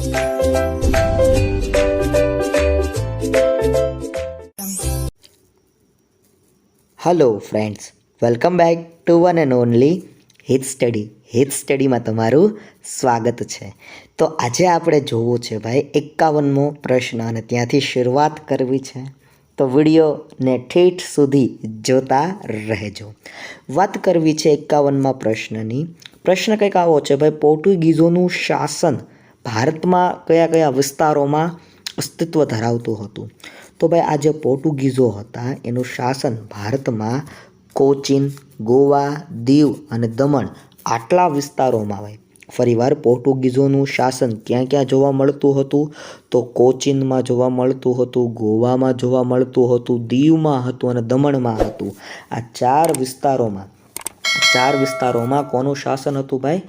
Hello friends, welcome back to one and only હિત study. હિત સ્ટડીમાં તમારું સ્વાગત છે. તો આજે આપણે જોવું છે ભાઈ 51મો પ્રશ્ન અને ત્યાંથી શરૂઆત કરવી છે. તો વિડીયોને ઠેઠ સુધી જોતા રહેજો. વાત કરવી છે 51મા પ્રશ્નની. પ્રશ્ન કંઈક આવો છે ભાઈ, પોર્ટુગીઝોનું શાસન ભારતમાં કયા કયા વિસ્તારોમાં અસ્તિત્વ ધરાવતું હતું? તો ભાઈ આ જે પોર્ટુગીઝો હતા એનું શાસન ભારતમાં કોચીન, ગોવા, દીવ અને દમણ આટલા વિસ્તારોમાં ભાઈ. ફરીવાર પોર્ટુગીઝોનું શાસન ક્યાં ક્યાં જોવા મળતું હતું? તો કોચીનમાં જોવા મળતું હતું, ગોવામાં જોવા મળતું હતું, દીવમાં હતું અને દમણમાં હતું. આ ચાર વિસ્તારોમાં કોનું શાસન હતું ભાઈ?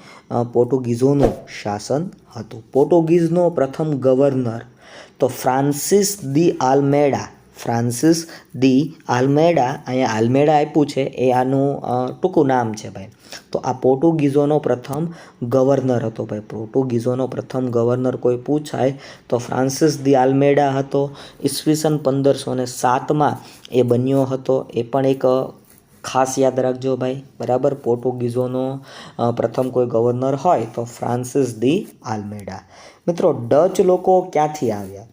પોર્ટુગીઝોનું શાસન હતું. પોર્ટુગીઝનો પ્રથમ ગવર્નર તો ફ્રાન્સિસ દી આલ્મેડા. અહીંયા આલ્મેડા આપ્યું છે એ આનું ટૂંકું નામ છે ભાઈ. તો આ પોર્ટુગીઝોનો પ્રથમ ગવર્નર હતો ભાઈ. પોર્ટુગીઝોનો પ્રથમ ગવર્નર કોઈ પૂછાય તો ફ્રાન્સિસ દી આલ્મેડા હતો. ઈસવીસન 1507માં એ બન્યો હતો. એ પણ એક ખાસ યાદ રાખજો ભાઈ, બરાબર. પોર્ટુગીઝોનો પ્રથમ કોઈ ગવર્નર હોય તો ફ્રાન્સિસ દી આલ્મેડા. મિત્રો, ડચ લોકો ક્યાંથી આવ્યા?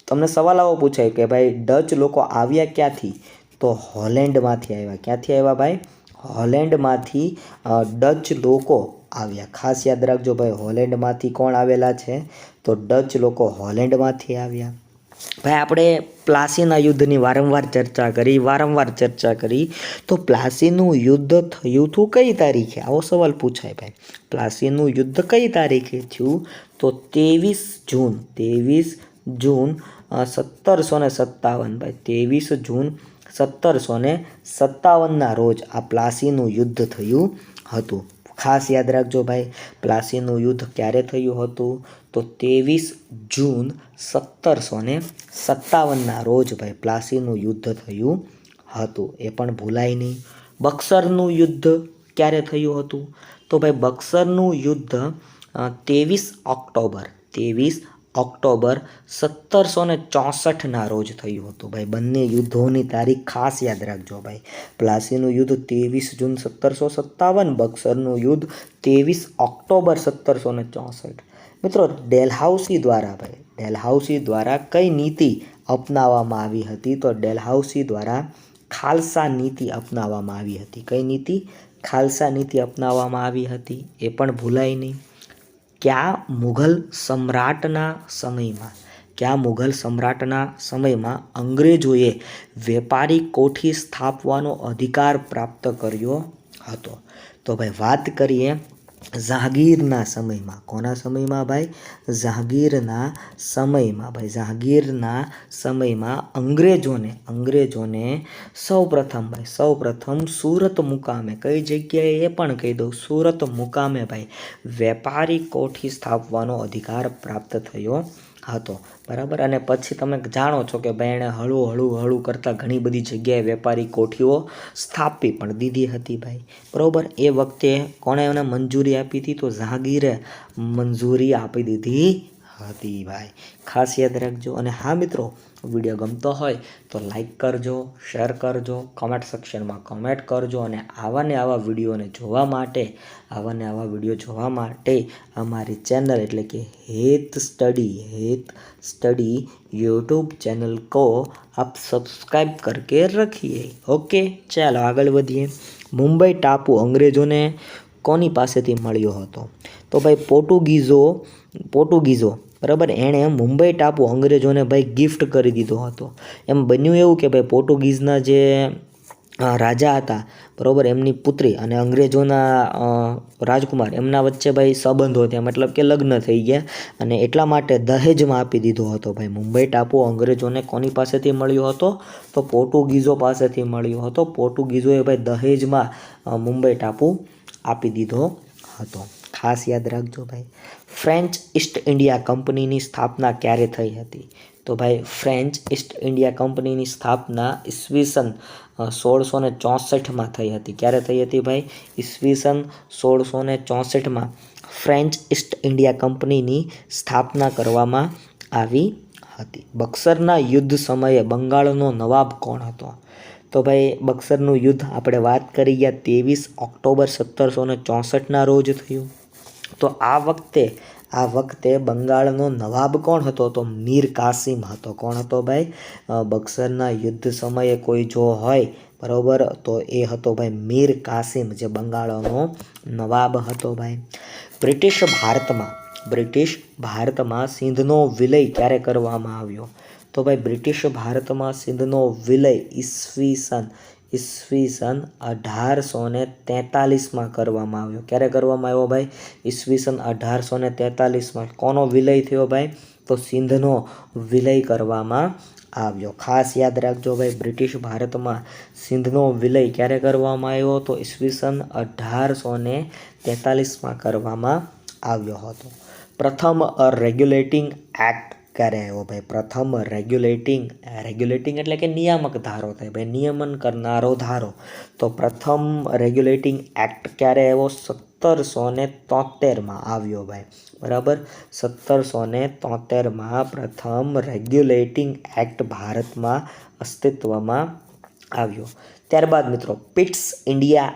તમને સવાલ આવો પૂછાય કે ભાઈ ડચ લોકો આવ્યા ક્યાંથી? તો હોલેન્ડમાંથી આવ્યા. ક્યાંથી આવ્યા ભાઈ? હોલેન્ડમાંથી ડચ લોકો આવ્યા. ખાસ યાદ રાખજો ભાઈ, હોલેન્ડમાંથી કોણ આવેલા છે? તો ડચ લોકો હોલેન્ડમાંથી આવ્યા. ભાઈ આપણે પ્લાસીના યુદ્ધની વારંવાર ચર્ચા કરી. તો પ્લાસીનું યુદ્ધ થયું હતું કઈ તારીખે? આવો સવાલ પૂછાય ભાઈ. પ્લાસીનું યુદ્ધ કઈ તારીખે થયું? તો 23 જૂન 1757 ભાઈ. 23 જૂન 1757ના રોજ આ પ્લાસીનું યુદ્ધ થયું હતું. ખાસ યાદ રાખજો ભાઈ, પ્લાસીનું યુદ્ધ ક્યારે થયું હતું? તો 23 જૂન 1757ના રોજ ભાઈ પ્લાસીનું યુદ્ધ થયું હતું. એ પણ ભૂલાય નહીં. બક્સરનું યુદ્ધ ક્યારે થયું હતું? તો ભાઈ બક્સરનું યુદ્ધ 23 ઓક્ટોબર 1764ના રોજ થયું હતું ભાઈ. બંને યુદ્ધોની તારીખ ખાસ યાદ રાખજો ભાઈ. પ્લાસીનું યુદ્ધ 23 જૂન 1757, બક્સરનું યુદ્ધ 23 ઓક્ટોબર 1764. મિત્રો, ડેલહાઉસી દ્વારા કઈ નીતિ અપનાવવામાં આવી હતી? તો ડેલહાઉસી દ્વારા ખાલસા નીતિ અપનાવવામાં આવી હતી. કઈ નીતિ? ખાલસા નીતિ અપનાવવામાં આવી હતી. એ પણ ભૂલાય નહીં. કયા મુઘલ સમ્રાટના સમયમાં અંગ્રેજોએ વેપારી કોઠી સ્થાપવાનો અધિકાર પ્રાપ્ત કર્યો હતો? તો ભાઈ વાત કરીએ જહાંગીરના સમયમાં. કોના સમયમાં ભાઈ? જહાંગીરના સમયમાં અંગ્રેજોને સૌપ્રથમ સુરત મુકામે, કઈ જગ્યાએ એ પણ કહી દઉં, સુરત મુકામે ભાઈ વેપારી કોઠી સ્થાપવાનો અધિકાર પ્રાપ્ત થયો હતો, બરાબર. અને પછી તમે જાણો છો કે ભાઈ એણે હળુ કરતાં ઘણી બધી જગ્યાએ વેપારી કોઠીઓ સ્થાપી પણ દીધી હતી ભાઈ, બરાબર. એ વખતે કોણે એને મંજૂરી આપી હતી? તો જહાંગીરે મંજૂરી આપી દીધી હતી ભાઈ. ખાસ યાદ રાખજો. અને હા મિત્રો, વિડીયો ગમતો હોય તો લાઈક કરજો, શેર કરજો, કમેન્ટ સેક્શનમાં કમેન્ટ કરજો. અને આવા વિડીયો જોવા માટે અમારી ચેનલ એટલે કે હિત स्टडी यूट्यूब चैनल को आप सब्सक्राइब करके रखिए. ओके, ચાલો આગળ વધીએ. મુંબઈ ટાપુ અંગ્રેજોને કોની પાસેથી મળ્યો હતો? તો ભાઈ પોર્ટુગીઝો, બરાબર, એણે મુંબઈ ટાપુ અંગ્રેજોને ભાઈ ગિફ્ટ કરી દીધો હતો. એમ બન્યું એવું કે ભાઈ પોર્ટુગીઝના જે રાજા હતા, બરાબર, એમની પુત્રી અને અંગ્રેજોના રાજકુમાર એમના વચ્ચે ભાઈ સંબંધો થયા, મતલબ કે લગ્ન થઈ ગયા. અને એટલા માટે દહેજમાં આપી દીધો હતો ભાઈ. મુંબઈ ટાપુ અંગ્રેજોને કોની પાસેથી મળ્યો હતો? તો પોર્ટુગીઝો પાસેથી મળ્યો હતો. પોર્ટુગીઝોએ ભાઈ દહેજમાં મુંબઈ ટાપુ આપી દીધો હતો. ખાસ યાદ રાખજો ભાઈ. ફ્રેન્ચ ઈસ્ટ ઇન્ડિયા કંપનીની સ્થાપના ક્યારે થઈ હતી? તો ભાઈ ફ્રેન્ચ ઈસ્ટ ઇન્ડિયા કંપનીની સ્થાપના ઈસવીસન 1664માં થઈ હતી. ક્યારે થઈ હતી ભાઈ? ઈસવીસન 1664માં ફ્રેન્ચ ઈસ્ટ ઇન્ડિયા કંપનીની સ્થાપના કરવામાં આવી હતી. બક્સરના યુદ્ધ સમયે બંગાળનો નવાબ કોણ હતો? તો ભાઈ બક્સરનું યુદ્ધ આપણે વાત કરી ગયા 23 ઓક્ટોબર 1764ના રોજ થયું. તો આ વખતે બંગાળનો નવાબ કોણ હતો? તો મીર કાસિમ હતો. કોણ હતો ભાઈ? બક્સરના યુદ્ધ સમયે કોઈ જો હોય બરાબર તો એ હતો ભાઈ મીર કાસિમ, જે બંગાળનો નવાબ હતો ભાઈ. બ્રિટિશ ભારતમાં સિંધનો વિલય ક્યારે કરવામાં આવ્યો? તો ભાઈ બ્રિટિશ ભારતમાં સિંધનો વિલય ઈસવીસન 1843માં કરવામાં આવ્યો. ક્યારે કરવામાં આવ્યો ભાઈ? ઈસવીસન 1843માં. કોનો વિલય થયો ભાઈ? તો સિંધનો વિલય કરવામાં આવ્યો. ખાસ યાદ રાખજો ભાઈ, બ્રિટિશ ભારતમાં સિંધનો વિલય ક્યારે કરવામાં આવ્યો? તો ઈસવીસન 1843માં કરવામાં આવ્યો હતો. પ્રથમ રેગ્યુલેટિંગ એક્ટ ક્યારે આવ્યો ભાઈ? પ્રથમ રેગ્યુલેટિંગ એટલે કે નિયામક ધારો થાય ભાઈ, નિયમન કરનારો ધારો. તો પ્રથમ રેગ્યુલેટિંગ એક્ટ ક્યારે આવ્યો? 1773માં આવ્યો ભાઈ, બરાબર. 1773માં પ્રથમ રેગ્યુલેટિંગ એક્ટ ભારતમાં અસ્તિત્વમાં આવ્યો. ત્યારબાદ મિત્રો પિટ્સ ઇન્ડિયા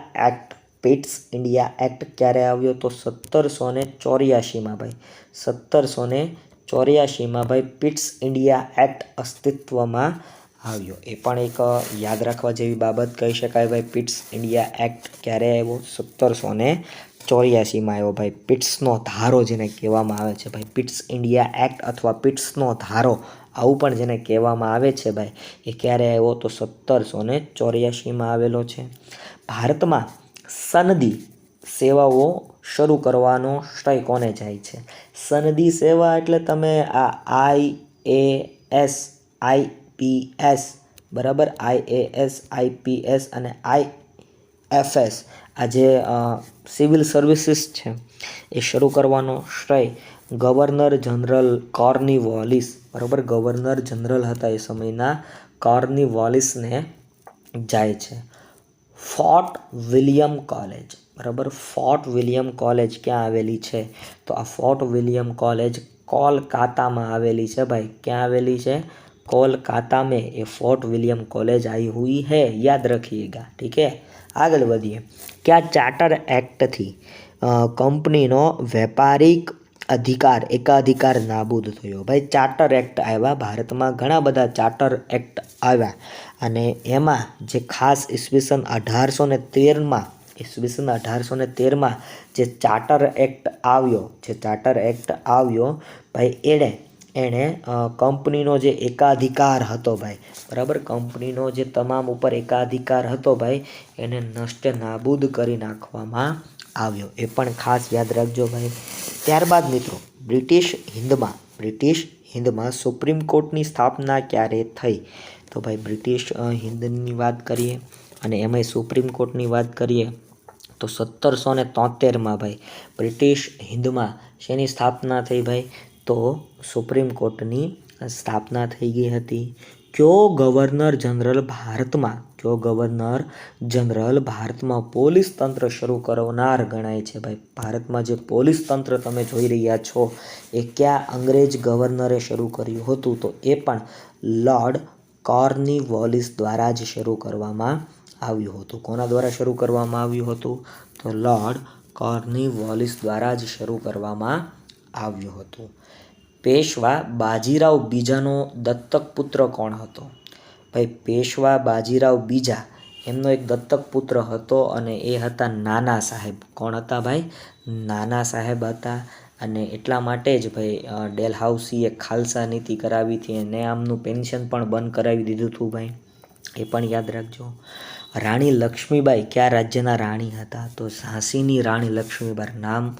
એક્ટ ક્યારે આવ્યો? તો 1784માં ભાઈ. 1784માં ભાઈ પિટ્સ ઇન્ડિયા એક્ટ અસ્તિત્વમાં આવ્યો. એ પણ એક યાદ રાખવા જેવી બાબત કહી શકાય ભાઈ. પિટ્સ ઇન્ડિયા એક્ટ ક્યારે આવ્યો? 1784માં આવ્યો ભાઈ. પિટ્સનો ધારો જેને કહેવામાં આવે છે ભાઈ, પિટ્સ ઇન્ડિયા એક્ટ અથવા પિટ્સનો ધારો આવું પણ જેને કહેવામાં આવે છે ભાઈ, એ ક્યારે આવ્યો? તો 1784માં આવેલો છે. ભારતમાં સનદી સેવાઓ શરૂ કરવાનો શ્રેય કોને જાય છે? સનદી સેવા એટલે તમે આ IAS IPS બરાબર, IAS IPS અને IFS આ જે સિવિલ સર્વિસીસ છે એ શરૂ કરવાનો શ્રેય ગવર્નર જનરલ કોર્નવાલિસ, બરાબર, ગવર્નર જનરલ હતા એ સમયના, કોર્નવાલિસને જાય છે. ફોર્ટ વિલિયમ કોલેજ, બરાબર, ફોર્ટ વિલિયમ કોલેજ ક્યાં આવેલી છે? તો આ ફોર્ટ વિલિયમ કોલેજ કોલકાતામાં આવેલી છે ભાઈ. ક્યાં આવેલી છે? कोलकाता में ये फोर्ट विलियम कॉलेज आई हुई है, याद रखिएगा. ठीक है, આગળ વધીએ. क्या चार्टर एक्ट थी કંપનીનો વેપારિક એકાધિકાર નાબૂદ થયો? ભાઈ ચાર્ટર એક્ટ આવ્યા ભારતમાં, ઘણા બધા ચાર્ટર એક્ટ આવ્યા અને એમાં જે ખાસ ઈસવીસન 1813માં જે ચાર્ટર એક્ટ આવ્યો ભાઈ, એણે કંપનીનો જે એકાધિકાર હતો ભાઈ, બરાબર, કંપનીનો જે તમામ ઉપર એકાધિકાર હતો ભાઈ, એને નષ્ટ નાબૂદ કરી નાખવામાં આવ્યો. એ પણ ખાસ યાદ રાખજો ભાઈ. ત્યારબાદ મિત્રો બ્રિટિશ હિંદમાં સુપ્રીમ કોર્ટની સ્થાપના ક્યારે થઈ? તો ભાઈ બ્રિટિશ હિંદની વાત કરીએ અને એમાંય સુપ્રીમ કોર્ટની વાત કરીએ તો 1773માં ભાઈ બ્રિટિશ હિંદમાં શેની સ્થાપના થઈ ભાઈ? તો સુપ્રીમ કોર્ટની સ્થાપના થઈ ગઈ હતી. કયો ગવર્નર જનરલ ભારતમાં પોલીસ તંત્ર શરૂ કરનાર ગણાય છે ભાઈ? ભારતમાં જે પોલીસ તંત્ર તમે જોઈ રહ્યા છો એ કયા અંગ્રેજ ગવર્નરે શરૂ કર્યું હતું? તો એ પણ લોર્ડ કોર્નવાલિસ દ્વારા જ શરૂ કરવામાં આવ્યું હતું. કોના દ્વારા શરૂ કરવામાં આવ્યું હતું? તો લોર્ડ કોર્નવાલિસ દ્વારા જ શરૂ કરવામાં આવ્યું હતું. પેશવા બાજીરાવ બીજાનો દત્તક પુત્ર કોણ હતો? ભાઈ પેશવા બાજીરાવ બીજા એમનો એક દત્તક પુત્ર હતો અને એ હતા નાના સાહેબ. કોણ હતા ભાઈ? નાના સાહેબ હતા. અને એટલા માટે જ ભાઈ ડેલહાઉસીએ ખાલસા નીતિ કરાવી હતી અને આમનું પેન્શન પણ બંધ કરાવી દીધું હતું ભાઈ, એ પણ યાદ રાખજો. રાણી લક્ષ્મીબાઈ કયા રાજ્યના રાણી હતા? તો ઝાંસીની રાણી લક્ષ્મીબાઈ. નામ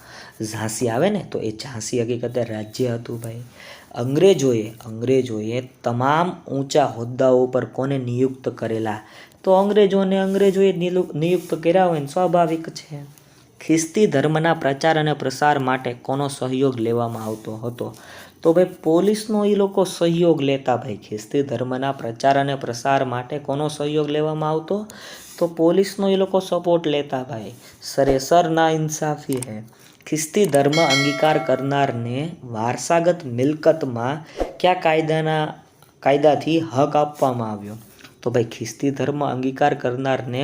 ઝાંસી આવે ને તો એ ઝાંસી હકીકતે રાજ્ય હતું ભાઈ. અંગ્રેજોએ તમામ ઊંચા હોદ્દાઓ પર કોને નિયુક્ત કરેલા? તો અંગ્રેજોએ નિયુક્ત કર્યા હોય ને, સ્વાભાવિક છે. ખ્રિસ્તી ધર્મના પ્રચાર અને પ્રસાર માટે કોનો સહયોગ લેવામાં આવતો હતો? તો ભાઈ પોલીસનો એ લોકો સહયોગ લેતા ભાઈ. ખ્રિસ્તી ધર્મના પ્રચાર અને પ્રસાર માટે કોનો સહયોગ લેવામાં આવતો? તો પોલીસનો એ લોકો સપોર્ટ લેતા ભાઈ. સરેસર ના ઇન્સાફી હે ખ્રિસ્તી ધર્મ અંગીકાર કરનારને વારસાગત મિલકતમાં કયા કાયદાથી હક આપવામાં આવ્યો? તો ભાઈ ખ્રિસ્તી ધર્મ અંગીકાર કરનારને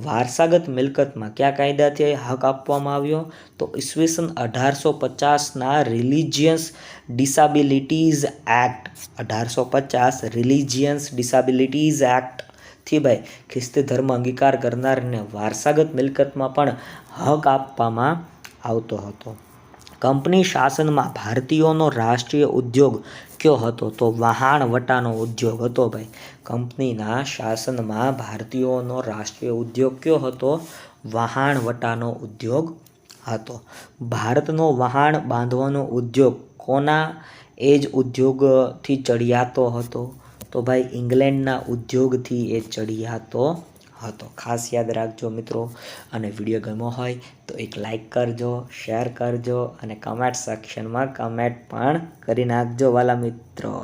વારસાગત મિલકતમાં કયા કાયદાથી હક આપવામાં આવ્યો? તો ઈસવીસન 1850ના religious disabilities act 1850 religious disabilities એક્ટથી ભાઈ ખ્રિસ્તી ધર્મ અંગીકાર કરનારને વારસાગત મિલકતમાં પણ હક આપવામાં આવતો હતો. કંપની શાસનમાં ભારતીયોનો રાષ્ટ્રીય ઉદ્યોગ કયો હતો? તો વહાણવટાનો ઉદ્યોગ હતો ભાઈ. કંપનીના શાસનમાં ભારતીયોનો રાષ્ટ્રીય ઉદ્યોગ કયો હતો? વહાણવટાનો ઉદ્યોગ હતો. ભારતનો વહાણ બાંધવાનો ઉદ્યોગ કોના એજ ઉદ્યોગથી ચડિયાતો હતો? તો ભાઈ ઇંગ્લેન્ડના ઉદ્યોગથી એ ચડિયાતો હતો. ખાસ યાદ રાખજો મિત્રો. અને વિડીયો ગમ્યો હોય તો એક લાઈક કરજો, શેર કરજો અને કમેન્ટ સેક્શનમાં કમેન્ટ પણ કરી નાખજો વાલા મિત્રો.